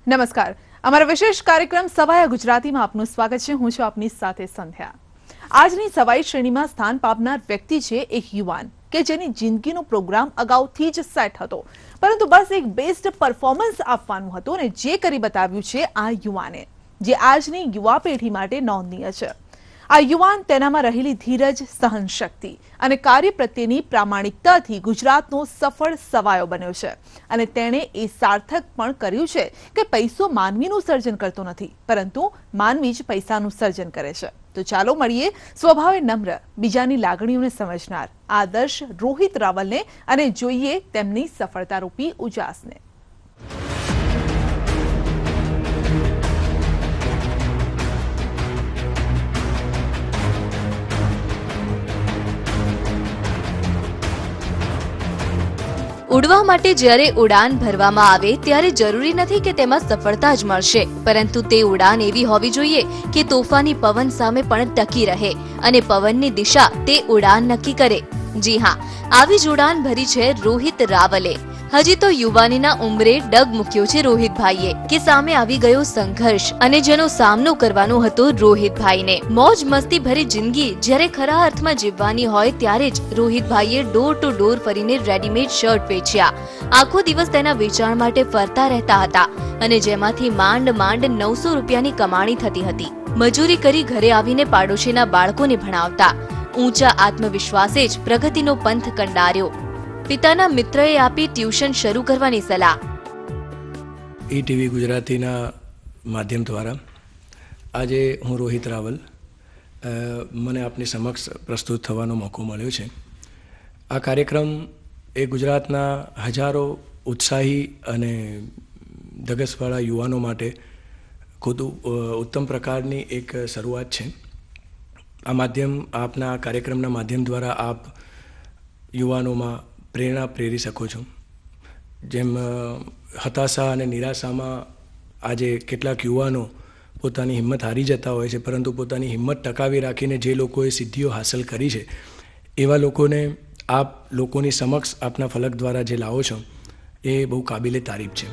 નમસ્કાર, અમારા વિશેષ કાર્યક્રમ સવાયા ગુજરાતીમાં આપનું સ્વાગત છે। હું છું આપની સાથે સંધ્યા। આજની સવાઈ શ્રેણીમાં સ્થાન પામનાર વ્યક્તિ છે એક યુવાન કે જેની જિંદગીનો પ્રોગ્રામ અગાઉથી જ સેટ હતો, પરંતુ બસ એક બેસ્ટ પરફોર્મન્સ આપવાનું હતું અને જે કરી બતાવ્યું છે આ યુવાને, જે આજની યુવા પેઢી માટે નોંધનીય છે। આ યુવાન તેનામાં રહેલી ધીરજ, સહનશક્તિ અને કાર્ય પ્રત્યેની પ્રામાણિકતાથી ગુજરાતનો સફળ સવાયો બન્યો છે અને તેણે એ સાર્થક પણ કર્યું છે કે પૈસો માનવીનું સર્જન કરતો નથી, પરંતુ માનવી જ પૈસાનું સર્જન કરે છે। તો ચાલો મળીએ સ્વભાવે નમ્ર, બીજાની લાગણીઓને સમજનાર આદર્શ રોહિત રાવલને અને જોઈએ તેમની સફળતારૂપી ઉજાસને। ઉડવા માટે જ્યારે ઉડાન ભરવામાં આવે ત્યારે જરૂરી નથી કે તેમાં સફળતા જ મળશે, પરંતુ તે ઉડાન એવી હોવી જોઈએ કે તોફાની પવન સામે પણ ટકી રહે અને પવનની દિશા તે ઉડાન નક્કી કરે। જી હા, આવી જ ઉડાન ભરી છે રોહિત રાવલે। હજી તો યુવાનીના ઉંમરે ડગ મૂક્યો છે રોહિતભાઈએ કે સામે આવી ગયો સંઘર્ષ અને જેનો સામનો કરવાનો હતો રોહિતભાઈને। મોજ મસ્તી ભરી જિંદગી જ્યારે ખરા અર્થમાં જીવવાની હોય ત્યારે જ રોહિતભાઈએ ડોર ટુ ડોર ફરીને રેડીમેડ શર્ટ વેચ્યા। આખો દિવસ તેના વેચાણ માટે ફરતા રહેતા હતા અને જેમાંથી માંડ 900 રૂપિયાની કમાણી થતી હતી। મજૂરી કરી ઘરે આવીને પાડોશીના બાળકોને ભણાવતા। ઊંચા આત્મવિશ્વાસે જ પ્રગતિનો પંથ કંડાર્યો। પિતાના મિત્રએ આપી ટ્યુશન શરૂ કરવાની સલાહ। ઈટીવી ગુજરાતીના માધ્યમ દ્વારા આજે હું રોહિત રાવલ મને આપની સમક્ષ પ્રસ્તુત થવાનો મોકો મળ્યો છે। આ કાર્યક્રમ એ ગુજરાતના હજારો ઉત્સાહી અને ધગશવાળા યુવાનો માટે ખૂબ ઉત્તમ પ્રકારની એક શરૂઆત છે। આ માધ્યમ આપના કાર્યક્રમના માધ્યમ દ્વારા આપ યુવાનોમાં પ્રેરણા પ્રેરી શકો છો। જેમ હતાશા અને નિરાશામાં આજે કેટલાક યુવાનો પોતાની હિંમત હારી જતા હોય છે, પરંતુ પોતાની હિંમત ટકાવી રાખીને જે લોકોએ સિદ્ધિઓ હાંસલ કરી છે એવા લોકોને આપ લોકોની સમક્ષ આપના ફલક દ્વારા જે લાવો છો એ બહુ કાબિલે તારીફ છે।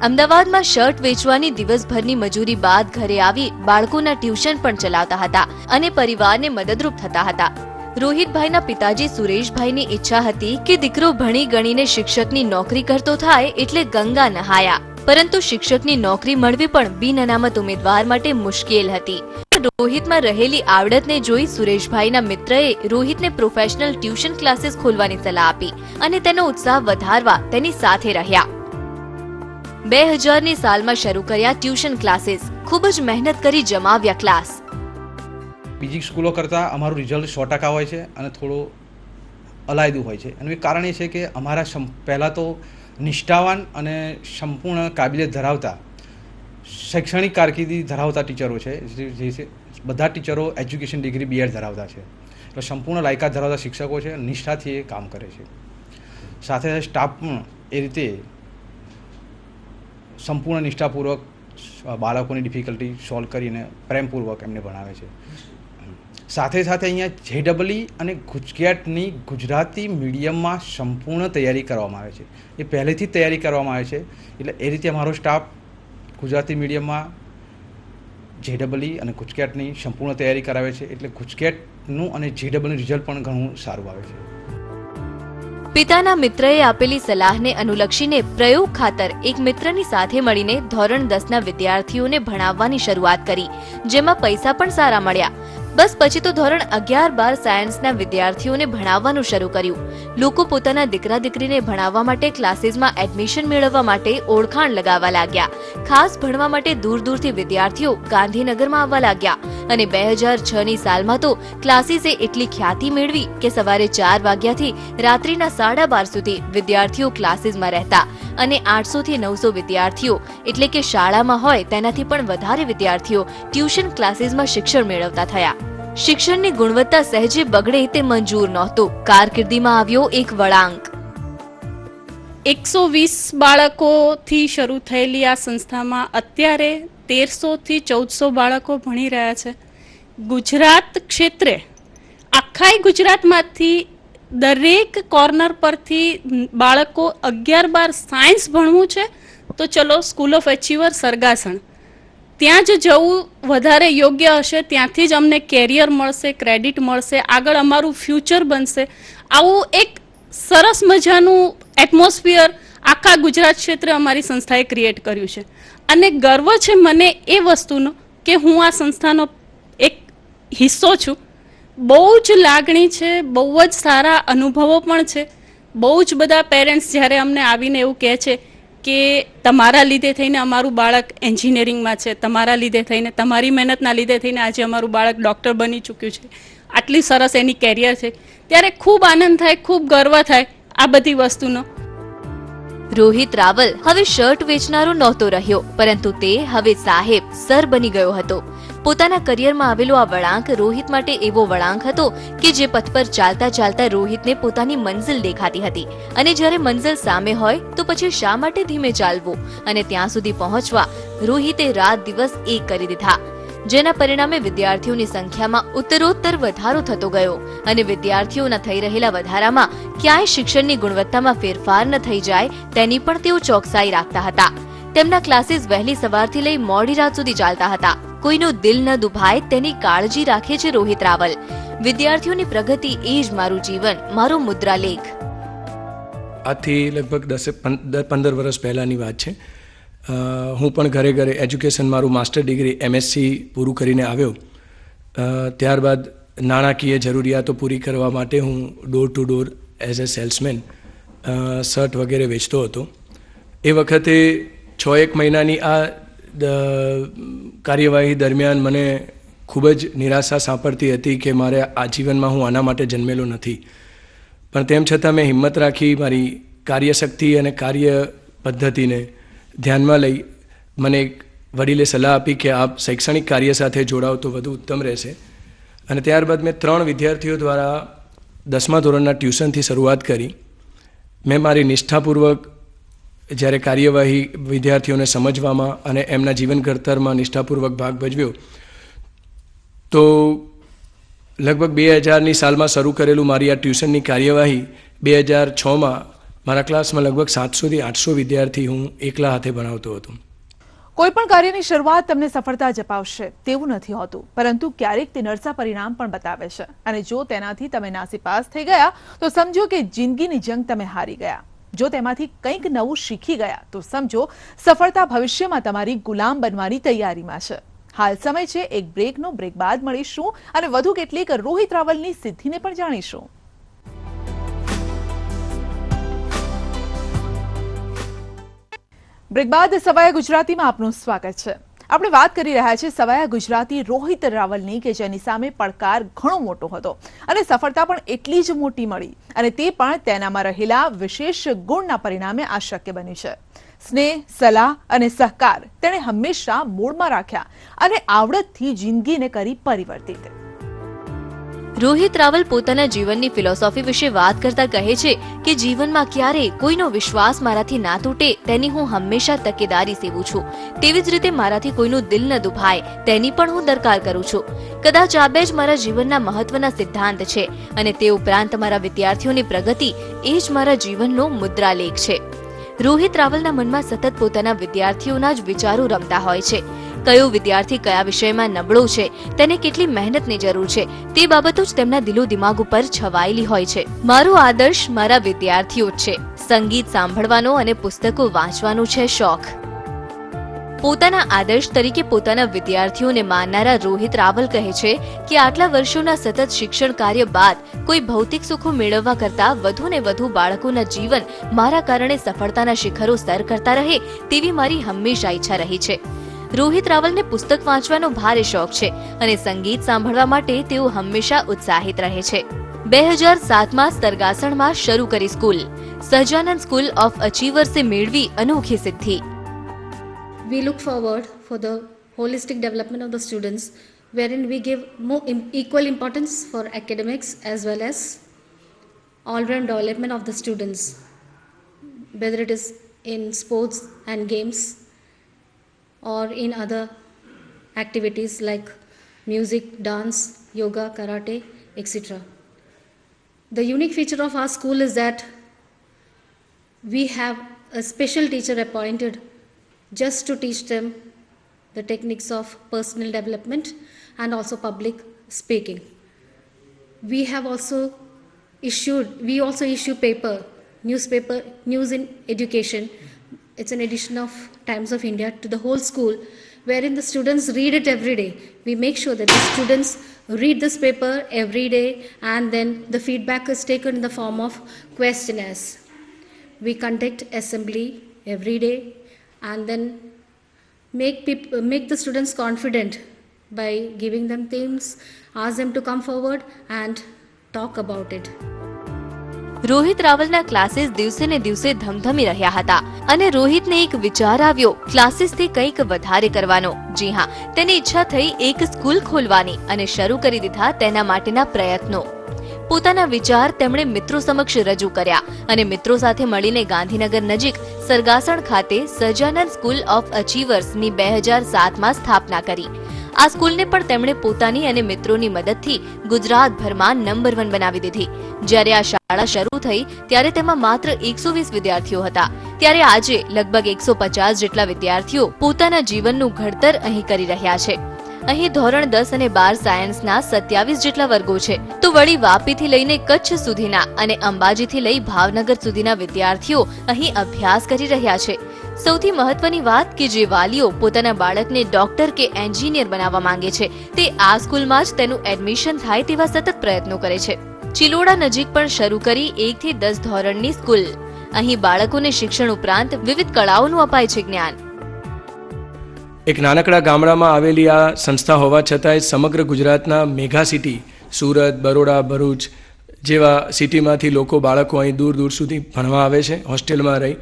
અમદાવાદમાં શર્ટ વેચવાની દિવસભરની મજૂરી બાદ ઘરે આવી બાળકોના ટ્યુશન પણ ચલાવતા હતા અને પરિવારને મદદરૂપ થતા હતા। રોહિતભાઈના પિતાજી સુરેશભાઈની ઈચ્છા હતી કે દીકરો ભણી ગણીને શિક્ષકની નોકરી કરતો થાય એટલે ગંગા નહાયા, પરંતુ શિક્ષકની નોકરી મળવી પણ બિન અનામત ઉમેદવાર માટે મુશ્કેલ હતી। રોહિતમાં રહેલી આવડતને જોઈ સુરેશભાઈના મિત્રએ રોહિતને પ્રોફેશનલ ટ્યુશન ક્લાસીસ ખોલવાની સલાહ આપી અને તેનો ઉત્સાહ વધારવા તેની સાથે રહ્યા। 2000ની સાલમાં શરૂ કર્યા ટ્યુશન ક્લાસીસ। ખૂબ જ મહેનત કરી જમાવ્યા ક્લાસ। બીજી સ્કૂલો કરતાં અમારું રિઝલ્ટ 100% હોય છે અને થોડું અલાયદું હોય છે। એનું એક કારણ એ છે કે અમારા પહેલાં તો નિષ્ઠાવાન અને સંપૂર્ણ કાબિલિયત ધરાવતા શૈક્ષણિક કારકિર્દી ધરાવતા ટીચરો છે। જે છે બધા ટીચરો એજ્યુકેશન ડિગ્રી B.Ed ધરાવતા છે, એટલે સંપૂર્ણ લાયકાત ધરાવતા શિક્ષકો છે, નિષ્ઠાથી એ કામ કરે છે। સાથે સાથે સ્ટાફ પણ એ રીતે સંપૂર્ણ નિષ્ઠાપૂર્વક બાળકોની ડિફિકલ્ટી સોલ્વ કરીને પ્રેમપૂર્વક એમને ભણાવે છે। સાથે સાથે અહીંયા JEE અને ગુજકેટની ગુજરાતી મીડિયમમાં સંપૂર્ણ તૈયારી કરવામાં આવે છે। એ પહેલેથી જ તૈયારી કરવામાં આવે છે, એટલે એ રીતે અમારો સ્ટાફ ગુજરાતી મીડિયમમાં JEE અને ગુજકેટની સંપૂર્ણ તૈયારી કરાવે છે, એટલે ગુજકેટનું અને JEEનું રિઝલ્ટ પણ ઘણું સારું આવે છે। પિતાના મિત્રએ આપેલી સલાહને અનુલક્ષીને પ્રયોગ ખાતર એક મિત્રની સાથે મળીને ધોરણ 10ના વિદ્યાર્થીઓને ભણાવવાની શરૂઆત કરી, જેમાં પૈસા પણ સારા મળ્યા। બસ પછી તો ધોરણ 11-12 સાયન્સના વિદ્યાર્થીઓને ભણાવવાનું શરૂ કર્યું। લોકો પોતાના દીકરા દીકરીને ભણાવવા માટે ક્લાસીસમાં એડમિશન મેળવવા માટે ઓળખાણ લગાવવા લાગ્યા। ખાસ ભણવા માટે દૂર દૂરથી વિદ્યાર્થીઓ ગાંધીનગરમાં આવવા લાગ્યા અને 2006ની સાલમાં તો ક્લાસીસે એટલી ખ્યાતિ મેળવી કે સવારે 4 વાગ્યાથી રાત્રિના 12:30 સુધી વિદ્યાર્થીઓ ક્લાસીસમાં રહેતા અને 800થી 900 વિદ્યાર્થીઓ એટલે કે શાળામાં હોય તેનાથી પણ વધારે વિદ્યાર્થીઓ ટ્યુશન ક્લાસીસમાં શિક્ષણ મેળવતા થયા। શિક્ષણની ગુણવત્તા સહેજે બગડે તે મંજૂર નહોતું। કારકિર્દીમાં આવ્યો એક વળાંક। 120 બાળકોથી શરૂ થયેલી આ સંસ્થામાં અત્યારે 1300થી 1400 બાળકો ભણી રહ્યા છે। ગુજરાત ક્ષેત્રે આખા ગુજરાતમાંથી દરેક કોર્નર પરથી બાળકો 11-12 સાયન્સ ભણવું છે તો ચલો સ્કૂલ ઓફ અચીવર સરગાસણ, ત્યાં જ જવું વધારે યોગ્ય હશે. ત્યાંથી જ અમને કેરિયર મળશે, ક્રેડિટ મળશે, આગળ અમારું ફ્યુચર બનશે. આવું એક સરસ મજાનું એટમોસ્ફિયર આખા ગુજરાત ક્ષેત્રે અમારી સંસ્થાએ ક્રિએટ કર્યું છે. અને ગર્વ છે મને એ વસ્તુનો કે હું આ સંસ્થાનો એક હિસ્સો છું. બહુ જ લાગણી છે, બહુ જ સારા અનુભવો પણ છે. બહુ જ બધા પેરેન્ટ્સ જ્યારે અમને આવીને એવું કહે છે કે તમારા લીધે થઈને અમારું બાળક એન્જિનિયરિંગમાં છે, તમારા લીધે થઈને, તમારી મહેનતના લીધે થઈને આજે અમારું બાળક ડૉક્ટર બની ચૂક્યું છે, આટલી સરસ એની કેરિયર છે, ત્યારે ખૂબ આનંદ થાય, ખૂબ ગર્વ થાય આ બધી વસ્તુનો. રોહિત રાવલ હવે શર્ટ વેચનારો નહોતો રહ્યો, પરંતુ તે હવે સાહેબ સર બની ગયો હતો. પોતાના કરિયરમાં આવેલો આ વળાંક રોહિત માટે એવો વળાંક હતો કે જે પથ પર ચાલતા ચાલતા રોહિતને પોતાની મંઝિલ દેખાતી હતી. અને જ્યારે મંઝિલ સામે હોય તો પછી શા માટે ધીમે ચાલવું? અને ત્યાં સુધી પહોંચવા રોહિતે રાત દિવસ એક કરી દીધા, જેના પરિણામે વિદ્યાર્થીઓની સંખ્યામાં ઉત્તરોત્તર વધારો થતો ગયો. અને વિદ્યાર્થીઓના થઈ રહેલા વધારામાં ક્યાંય શિક્ષણની ગુણવત્તામાં ફેરફાર ન થઈ જાય તેની પણ તેઓ ચોકસાઈ રાખતા હતા. તેમના ક્લાસીસ વહેલી સવારથી લઈ મોડી રાત સુધી ચાલતા હતા. કોઈનું દિલ ન દુભાય તેની કાળજી રાખે છે રોહિત રાવલ. વિદ્યાર્થીઓની પ્રગતિ એ જ મારું જીવન, મારો મુદ્રાલેખ. આજથી લગભગ 10-15 વર્ષ પહેલાંની વાત છે. હું પણ ઘરે ઘરે એજ્યુકેશન, મારું માસ્ટર ડિગ્રી MSc પૂરું કરીને આવ્યો. ત્યારબાદ નાણાકીય જરૂરિયાતો પૂરી કરવા માટે હું door to door as a salesman shirt વગેરે વેચતો હતો. એ વખતે 6-1 મહિનાની આ કાર્યવાહી દરમિયાન મને ખૂબ જ નિરાશા સાંપડતી હતી કે મારે આ જીવનમાં હું આના માટે જન્મેલો નથી. પણ તેમ છતાં મેં હિંમત રાખી, મારી કાર્યશક્તિ અને કાર્ય પદ્ધતિને ધ્યાનમાં લઈ મને એક વડીલે સલાહ આપી કે આપ શૈક્ષણિક કાર્ય સાથે જોડાઓ તો વધુ ઉત્તમ રહેશે. અને ત્યારબાદ મેં 3 વિદ્યાર્થીઓ દ્વારા 10મા ધોરણના ટ્યુશનથી શરૂઆત કરી. મેં મારી નિષ્ઠાપૂર્વક જ્યારે કાર્યવાહી વિદ્યાર્થીઓને સમજવામાં અને એમના જીવન ઘડતરમાં નિષ્ઠાપૂર્વક ભાગ ભજવ્યો, તો લગભગ 2000ની સાલમાં શરૂ કરેલું મારી આ ટ્યુશનની કાર્યવાહી 2006માં મારા ક્લાસમાં લગભગ 700થી 800 વિદ્યાર્થી હું એકલા હાથે ભણાવતો હતો. કોઈ પણ કાર્યની શરૂઆત તમને સફળતા જ અપાવશે તેવું નથી હોતું, પરંતુ ક્યારેક તે નરસા પરિણામ પણ બતાવે છે. અને જો તેનાથી તમે નાસીપાસ થઈ ગયા તો સમજો કે જિંદગીની જંગ તમે હારી ગયા. જો તેમાંથી કંઈક નવું શીખી ગયા તો સમજો સફળતા ભવિષ્યમાં તમારી ગુલામ બનવાની તૈયારીમાં છે. હાલ સમય છે એક બ્રેકનો. બ્રેક બાદ મળીશું અને વધુ કેટલીક રોહિત રાવલની સિદ્ધિને પણ જાણીશું. બ્રેક બાદ સવાયા ગુજરાતીમાં આપનું સ્વાગત છે. આપણે વાત કરી રહ્યા છીએ સવાયા ગુજરાતી રોહિત રાવલની, કે જેની સામે પડકાર ઘણો મોટો હતો અને સફળતા પણ એટલી જ મોટી મળી, અને તે પણ તેનામાં રહેલા વિશેષ ગુણના પરિણામે આ શક્ય બન્યું છે. સ્નેહ, સલાહ અને સહકાર તેણે હંમેશા મૂળમાં રાખ્યા અને આવડતથી જિંદગીને કરી પરિવર્તિત. રોહિત રાવલ પોતાના જીવનની ફિલોસોફી વિશે વાત કરતા કહે છે કે જીવનમાં ક્યારેય કોઈનો વિશ્વાસ મારાથી ના તૂટે તેની હું હંમેશા તકેદારી સેવું છું. તેવી જ રીતે મારાથી કોઈનું દિલ ન દુભાય તેની પણ હું દરકાર કરું છું. કદાચ આ બે જ મારા જીવનના મહત્વના સિદ્ધાંત છે, અને તે ઉપરાંત મારા વિદ્યાર્થીઓની પ્રગતિ એ જ મારા જીવનનો મુદ્રાલેખ છે. રોહિત રાવલના મનમાં સતત પોતાના વિદ્યાર્થીઓના જ વિચારો રમતા હોય છે. કયો વિદ્યાર્થી કયા વિષયમાં નબળો છે, તેને કેટલી મહેનતની જરૂર છે, તે બાબતો જ તેમના દિલો દિમાગ ઉપર છવાયેલી હોય છે. મારો આદર્શ મારા વિદ્યાર્થીઓ જ છે. સંગીત સાંભળવાનો અને પુસ્તકો વાંચવાનો છે શોખ. પોતાના આદર્શ તરીકે પોતાના વિદ્યાર્થીઓને માનનારા રોહિત રાવલ કહે છે કે આટલા વર્ષોના સતત શિક્ષણ કાર્ય બાદ કોઈ ભૌતિક સુખો મેળવવા કરતા વધુ ને વધુ બાળકોના જીવન મારા કારણે સફળતાના શિખરો સર કરતા રહે તેવી મારી હંમેશા ઈચ્છા રહી છે. રોહિત રાવલને પુસ્તક વાંચવાનો ભારે શોખ છે અને સંગીત સાંભળવા માટે તેઓ હંમેશા ઉત્સાહિત રહે છે. 2007માં સરગાસણમાં શરૂ કરી સ્કૂલ. સહજાનંદ સ્કૂલ ઓફ અચીવર્સે મેળવી અનોખી સિદ્ધિ. We look forward for the holistic development of the students, wherein we give more equal importance for academics as well as all-round development of the students, whether it is in sports and games or in other activities like music, dance, yoga, karate, etc. The unique feature of our school is that we have a special teacher appointed just to teach them the techniques of personal development and also public speaking. We also issue newspaper, News in Education. It's an edition of Times of India to the whole school, wherein the students read it every day. We make sure that the students read this paper every day, and then the feedback is taken in the form of questionnaires. We conduct assembly every day, and then make the students confident by giving them themes, ask them to come forward and talk about it. Rohit રાવલના classes દિવસે ને દિવસે ધમધમી રહ્યા હતા અને રોહિતને એક વિચાર આવ્યો ક્લાસીસથી કંઈક વધારે કરવાનો. જી હા, તેની ઈચ્છા થઈ એક સ્કૂલ ખોલવાની અને શરૂ કરી દીધા તેના માટેના પ્રયત્નો. પોતાના વિચાર તેમણે મિત્રો સમક્ષ રજૂ કર્યા અને મિત્રો સાથે મળીને ગાંધીનગર નજીક સરગાસણ ખાતે સજાનંદ સ્કૂલ ઓફ અચીવર્સની 2007માં સ્થાપના કરી. આ સ્કૂલને પણ તેમણે પોતાની અને મિત્રોની મદદથી ગુજરાતભરમાં નંબર 1 બનાવી દીધી. જ્યારે આ શાળા શરૂ થઈ ત્યારે તેમાં માત્ર 120 વિદ્યાર્થીઓ હતા. ત્યારે આજે લગભગ 150 જેટલા વિદ્યાર્થીઓ પોતાના જીવનનું ઘડતર અહીં કરી રહ્યા છે. અહીં ધોરણ 10 અને 12 સાયન્સના 27 જેટલા વર્ગો છે. તો વળી વાપીથી લઈને કચ્છ સુધીના અને અંબાજીથી લઈ ભાવનગર સુધીના વિદ્યાર્થીઓ અહીં અભ્યાસ કરી રહ્યા છે. સૌથી મહત્વની વાત કે જે વાલીઓ પોતાના બાળકને ડોક્ટર કે એન્જિનિયર બનાવવા માંગે છે તે આ સ્કૂલમાં જ તેનું એડમિશન થાય તેવા સતત પ્રયત્નો કરે છે. ચિલોડા નજીક પણ શરૂ કરી 1 થી 10 ધોરણની સ્કૂલ. અહીં બાળકોને શિક્ષણ ઉપરાંત વિવિધ કળાઓનું અપાય છે જ્ઞાન. એક નાનકડા ગામડામાં આવેલી આ સંસ્થા હોવા છતાંય સમગ્ર ગુજરાતના મેગા સિટી સુરત, બરોડા, ભરૂચ જેવા સિટીમાંથી બાળકો અહીં દૂર દૂર સુધી ભણવા આવે છે, હોસ્ટેલમાં રહી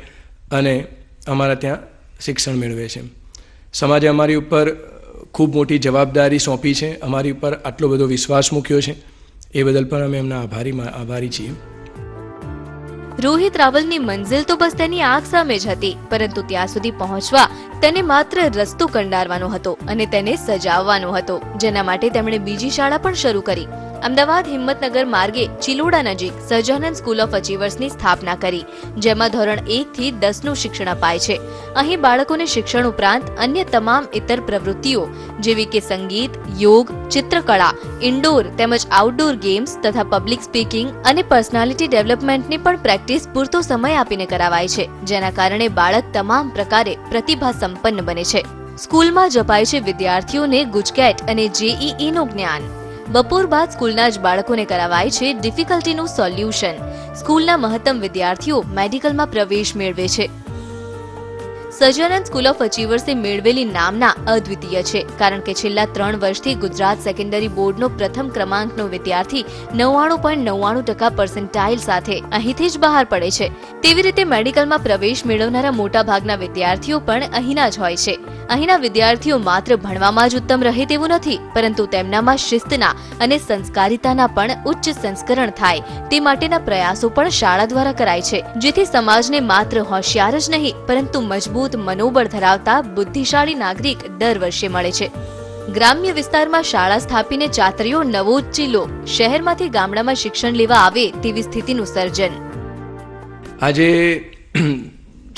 અને અમારા ત્યાં શિક્ષણ મેળવે છે. સમાજે અમારી ઉપર ખૂબ મોટી જવાબદારી સોંપી છે, અમારી ઉપર આટલો બધો વિશ્વાસ મૂક્યો છે, એ બદલ પણ અમે એમના આભારી છીએ. રોહિત રાવલની મંઝિલ તો બસ તેની આંખ સામે જ હતી, પરંતુ ત્યાં સુધી પહોંચવા તેને માત્ર રસ્તો કંડારવાનો હતો અને તેને સજાવવાનો હતો, જેના માટે તેમણે બીજી શાળા પણ શરૂ કરી. અમદાવાદ હિંમતનગર માર્ગે ચિલોડા નજીક સજાનંદ સ્કૂલ ઓફ અચીવર્સની સ્થાપના કરી, જેમાં ધોરણ 1 થી 10 નું શિક્ષણ અપાય છે. અહીં બાળકોને શિક્ષણ ઉપરાંત અન્ય તમામ ઇતર પ્રવૃત્તિઓ જેવી કે સંગીત, યોગ, ચિત્રકળા, ઇન્ડોર તેમજ આઉટડોર ગેમ્સ તથા પબ્લિક સ્પીકિંગ અને પર્સનાલિટી ડેવલપમેન્ટની પણ પ્રેક્ટિસ પૂરતો સમય આપીને કરાવાય છે, જેના કારણે બાળક તમામ પ્રકારે પ્રતિભા સંપન્ન બને છે. સ્કૂલમાં જ અપાય છે વિદ્યાર્થીઓને ગુજકેટ અને JEE નું જ્ઞાન. બપોર બાદ સ્કૂલના જ બાળકોને કરાવાય છે ડિફિકલ્ટીનું સોલ્યુશન. સ્કૂલના મહત્તમ વિદ્યાર્થીઓ મેડિકલમાં પ્રવેશ મેળવે છે. સજાનંદ સ્કૂલ ઓફ અચીવર્સે મેળવેલી નામના અદ્વિતીય છે, કારણ કે છેલ્લા 3 વર્ષથી ગુજરાત સેકન્ડરી બોર્ડનો પ્રથમ ક્રમાંકનો વિદ્યાર્થી 99.99% પર્સન્ટાઇલ સાથે અહીંથી જ બહાર પડે છે. તેવી રીતે મેડિકલમાં પ્રવેશ મેળવનારા મોટા ભાગના વિદ્યાર્થીઓ પણ અહીંના જ હોય છે. અહીંના વિદ્યાર્થીઓ માત્ર ભણવામાં જ ઉત્તમ રહે તેવું નથી, પરંતુ તેમનામાં શિસ્તના અને સંસ્કારિતાના પણ ઉચ્ચ સંસ્કરણ થાય તે માટેના પ્રયાસો પણ શાળા દ્વારા કરાય છે, જેથી સમાજને માત્ર હોશિયાર જ નહીં પરંતુ મજબૂત મનોબળ ધરાવતા બુદ્ધિશાળી નાગરિક દર વર્ષે મળે છે. ગ્રામ્ય વિસ્તારમાં શાળા સ્થાપીને ચાતર્યો નવો ચીલો. શહેરમાંથી ગામડામાં શિક્ષણ લેવા આવે તેવી સ્થિતિનું સર્જન. આજે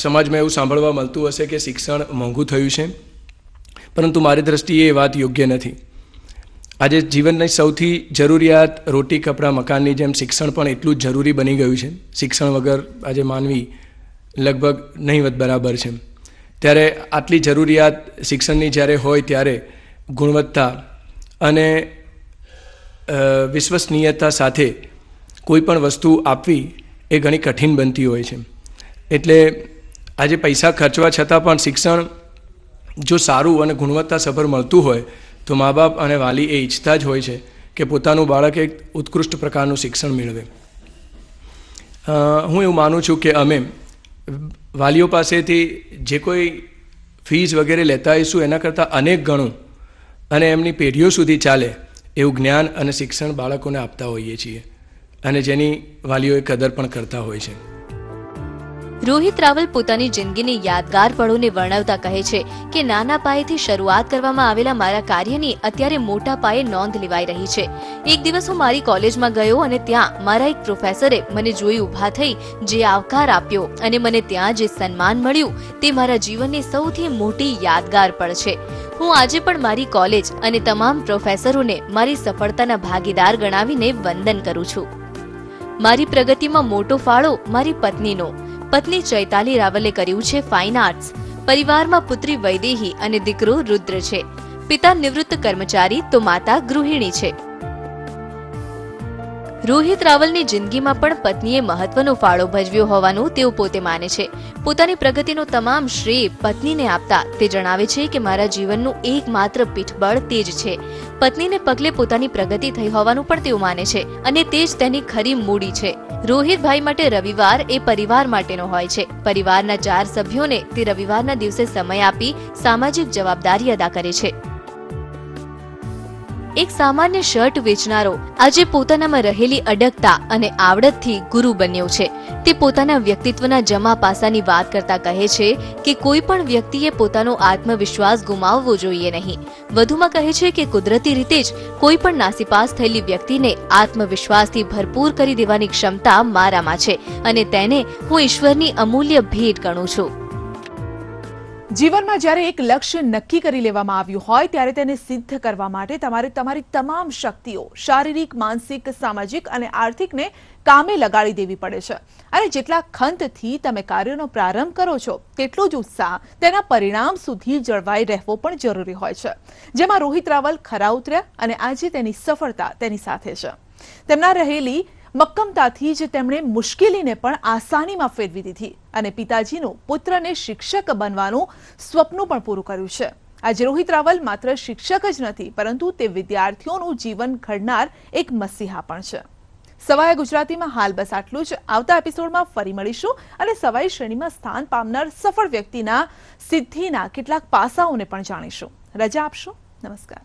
સમાજમાં એવું સાંભળવા મળતું હશે કે શિક્ષણ મોંઘું થયું છે, પરંતુ મારી દ્રષ્ટિએ એ વાત યોગ્ય નથી. આજે જીવનની સૌથી જરૂરિયાત રોટી, કપડાં, મકાનની જેમ શિક્ષણ પણ એટલું જ જરૂરી બની ગયું છે. શિક્ષણ વગર આજે માનવી લગભગ નહીવત બરાબર છે. ત્યારે આટલી જરૂરિયાત શિક્ષણની જ્યારે હોય ત્યારે ગુણવત્તા અને વિશ્વસનીયતા સાથે કોઈ પણ વસ્તુ આપવી એ ઘણી કઠિન બનતી હોય છે. એટલે આજે પૈસા ખર્ચવા છતાં પણ શિક્ષણ જો સારું અને ગુણવત્તાસભર મળતું હોય તો મા બાપ અને વાલી એ ઈચ્છતા જ હોય છે કે પોતાનું બાળક એક ઉત્કૃષ્ટ પ્રકારનું શિક્ષણ મેળવે. હું એવું માનું છું કે અમે વાલીઓ પાસેથી જે કોઈ ફીસ વગેરે લેતા હોઈશું એના કરતાં અનેક ગણું અને એમની પેઢીઓ સુધી ચાલે એવું જ્ઞાન અને શિક્ષણ બાળકોને આપતા હોઈએ છીએ, અને જેની વાલીઓએ કદર પણ કરતા હોય છે. રોહિત રાવલ પોતાની જિંદગીની યાદગાર પળોને વર્ણવતા કહે છે કે નાના પાયેથી શરૂઆત કરવામાં આવેલા મારા કાર્યની અત્યારે મોટા પાયે નોંધ લેવાઈ રહી છે. એક દિવસ હું મારી કોલેજમાં ગયો અને ત્યાં મારા એક પ્રોફેસરે મને જોઈ ઊભા થઈ જે આવકાર આપ્યો અને મને ત્યાં જે સન્માન મળ્યું તે મારા જીવનની સૌથી મોટી યાદગાર પળ છે. હું આજે પણ મારી કોલેજ અને તમામ પ્રોફેસરોને મારી સફળતાના ભાગીદાર ગણાવીને વંદન કરું છું. મારી પ્રગતિમાં મોટો ફાળો મારી પત્નીનો. પત્ની ચૈતાલી રાવલે કર્યું છે ફાઇન આર્ટ્સ. પરિવારમાં પુત્રી વૈદેહી અને દીકરો રુદ્ર છે. પિતા નિવૃત્ત કર્મચારી તો માતા ગૃહિણી છે. રોહિત રાવલની જિંદગીમાં પણ પત્નીએ મહત્વનો ફાળો ભજવ્યો હોવાનું તેઓ પોતે માને છે. પોતાની પ્રગતિનો તમામ શ્રેય પત્નીને આપતા તે જણાવે છે કે મારા જીવનનું એકમાત્ર પીઠબળ તે જ છે. પત્નીને પગલે પોતાની પ્રગતિ થઈ હોવાનું પણ તેઓ માને છે અને તે જ તેની ખરી મૂડી છે. રોહિતભાઈ માટે રવિવાર એ પરિવાર માટેનો હોય છે. પરિવારના 4 સભ્યોને તે રવિવારના દિવસે સમય આપી સામાજિક જવાબદારી અદા કરે છે. એક સામાન્ય શર્ટ વેચનારો આજે પોતાનામાં રહેલી અડગતા અને આવડતથી ગુરુ બન્યો છે. તે પોતાના વ્યક્તિત્વના જમા પાસાની વાત કરતા કહે છે કે કોઈ પણ વ્યક્તિએ પોતાનો આત્મવિશ્વાસ ગુમાવવો જોઈએ નહીં. વધુમાં કહે છે કે કુદરતી રીતે જ કોઈ પણ નાસીપાસ થયેલી વ્યક્તિને આત્મવિશ્વાસથી ભરપૂર કરી દેવાની ક્ષમતા મારામાં છે અને તેને હું ઈશ્વરની અમૂલ્ય ભેટ ગણું છું. જીવનમાં જ્યારે એક લક્ષ્ય નક્કી કરી લેવામાં આવ્યું હોય ત્યારે તેને સિદ્ધ કરવા માટે તમારે તમારી તમામ શક્તિઓ શારીરિક, માનસિક, સામાજિક અને આર્થિકને કામે લગાડી દેવી પડે છે. અને જેટલા ખંતથી તમે કાર્યનો પ્રારંભ કરો છો તેટલો જ ઉત્સાહ તેના પરિણામ સુધી જળવાઈ રહેવો પણ જરૂરી હોય છે. જેમાં રોહિત રાવલ ખરા ઉતર્યા અને આજે તેની સફળતા તેની સાથે છે. તેમના રહેલી મક્કમતાથી જ તેમણે મુશ્કેલીને પણ આસાનીમાં ફેરવી દીધી અને પિતાજીનું પુત્રને શિક્ષક બનવાનું સ્વપ્ન પણ પૂરું કર્યું છે. આજે રોહિત રાવલ માત્ર શિક્ષક જ નથી પરંતુ તે વિદ્યાર્થીઓનું જીવન ઘડનાર એક મસીહા પણ છે. સવાઈ ગુજરાતીમાં હાલ બસ આટલું જ. આવતા એપિસોડમાં ફરી મળીશું અને સવાઈ શ્રેણીમાં સ્થાન પામનાર સફળ વ્યક્તિના સિદ્ધિના કેટલાક પાસાઓને પણ જાણીશું. રજા આપશો. નમસ્કાર.